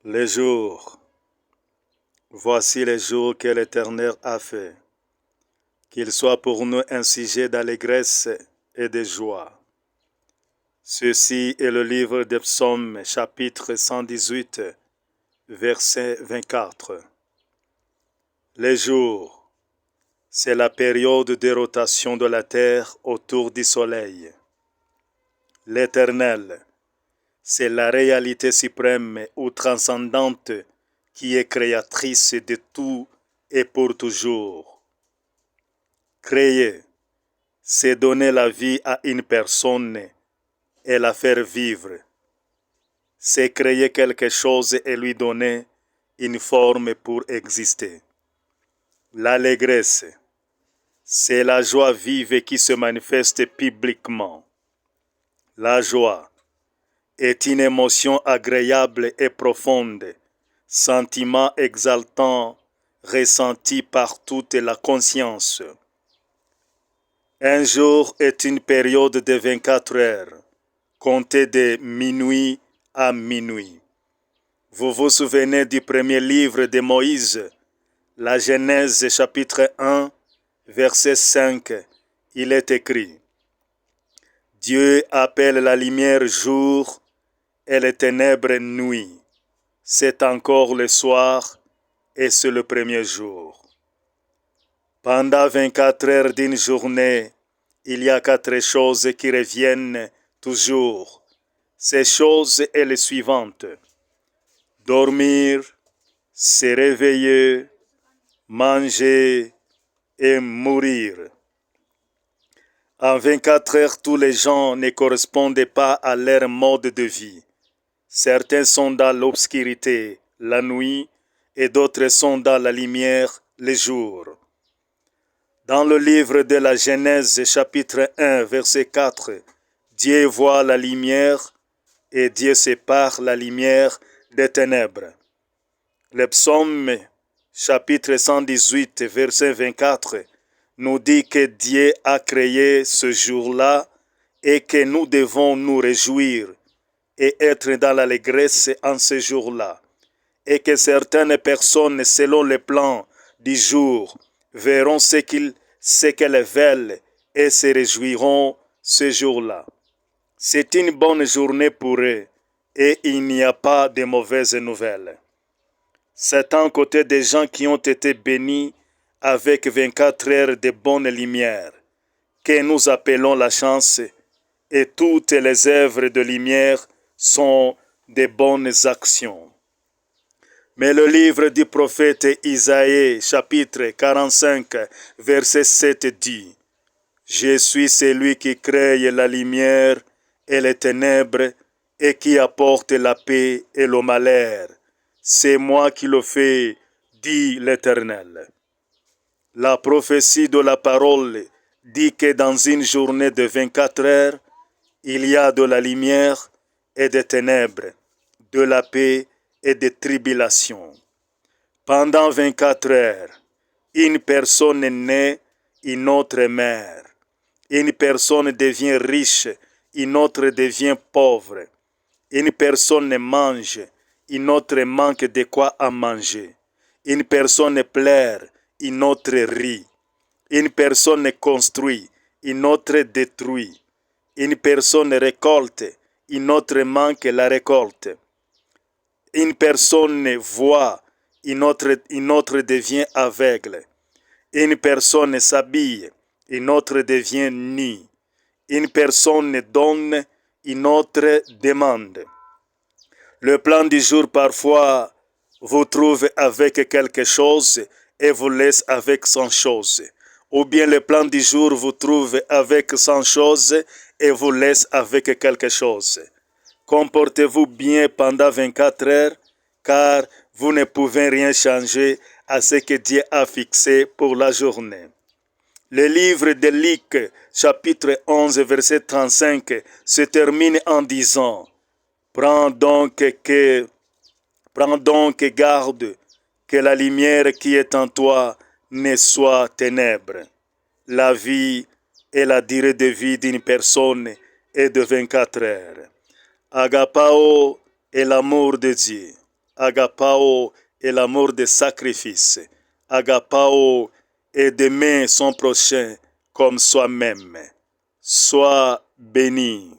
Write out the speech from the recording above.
Les jours, voici les jours que l'Éternel a fait, qu'ils soient pour nous un sujet d'allégresse et de joie. Ceci est le livre des Psaumes, chapitre 118, verset 24. Les jours, c'est la période de rotation de la terre autour du soleil. L'Éternel, c'est la réalité suprême ou transcendante qui est créatrice de tout et pour toujours. Créer, c'est donner la vie à une personne et la faire vivre. C'est créer quelque chose et lui donner une forme pour exister. L'allégresse, c'est la joie vive qui se manifeste publiquement. La joie est une émotion agréable et profonde, sentiment exaltant ressenti par toute la conscience. Un jour est une période de 24 heures, comptée de minuit à minuit. Vous vous souvenez du premier livre de Moïse, la Genèse chapitre 1, verset 5, il est écrit: Dieu appelle la lumière jour et les ténèbres nuit. C'est encore le soir et c'est le premier jour. Pendant 24 heures d'une journée, il y a 4 choses qui reviennent toujours. Ces choses sont les suivantes: dormir, se réveiller, manger et mourir. En 24 heures, tous les gens ne correspondent pas à leur mode de vie. Certains sont dans l'obscurité, la nuit, et d'autres sont dans la lumière, le jour. Dans le livre de la Genèse, chapitre 1, verset 4, Dieu voit la lumière et Dieu sépare la lumière des ténèbres. Le psaume, chapitre 118, verset 24, nous dit que Dieu a créé ce jour-là et que nous devons nous réjouir et être dans l'allégresse en ce jour-là, et que certaines personnes, selon le plan du jour, verront ce qu'elles veulent et se réjouiront ce jour-là. C'est une bonne journée pour eux et il n'y a pas de mauvaises nouvelles. C'est un côté des gens qui ont été bénis avec 24 heures de bonne lumière, que nous appelons la chance, et toutes les œuvres de lumière sont des bonnes actions. Mais le livre du prophète Isaïe, chapitre 45, verset 7 dit: Je suis celui qui crée la lumière et les ténèbres et qui apporte la paix et le malheur. C'est moi qui le fais, dit l'Éternel. La prophétie de la parole dit que dans une journée de 24 heures, il y a de la lumière et des ténèbres, de la paix et des tribulations. Pendant 24 heures, une personne naît, une autre meurt. Une personne devient riche, une autre devient pauvre. Une personne mange, une autre manque de quoi à manger. Une personne pleure, une autre rit. Une personne construit, une autre détruit. Une personne récolte, une autre manque la récolte. Une personne voit, une autre devient aveugle. Une personne s'habille, une autre devient nue. Une personne donne, une autre demande. Le plan du jour parfois vous trouve avec quelque chose et vous laisse avec 100 choses. Ou bien le plan du jour vous trouve avec 100 choses et vous laisse avec quelque chose. Comportez-vous bien pendant 24 heures, car vous ne pouvez rien changer à ce que Dieu a fixé pour la journée. Le livre de Luc, chapitre 11, verset 35, se termine en disant: Prends donc garde que la lumière qui est en toi ne soit ténèbres. La vie et la durée de vie d'une personne est de 24 heures. Agapao est l'amour de Dieu. Agapao est l'amour de sacrifice. Agapao est d'aimer son prochain comme soi-même. Sois béni.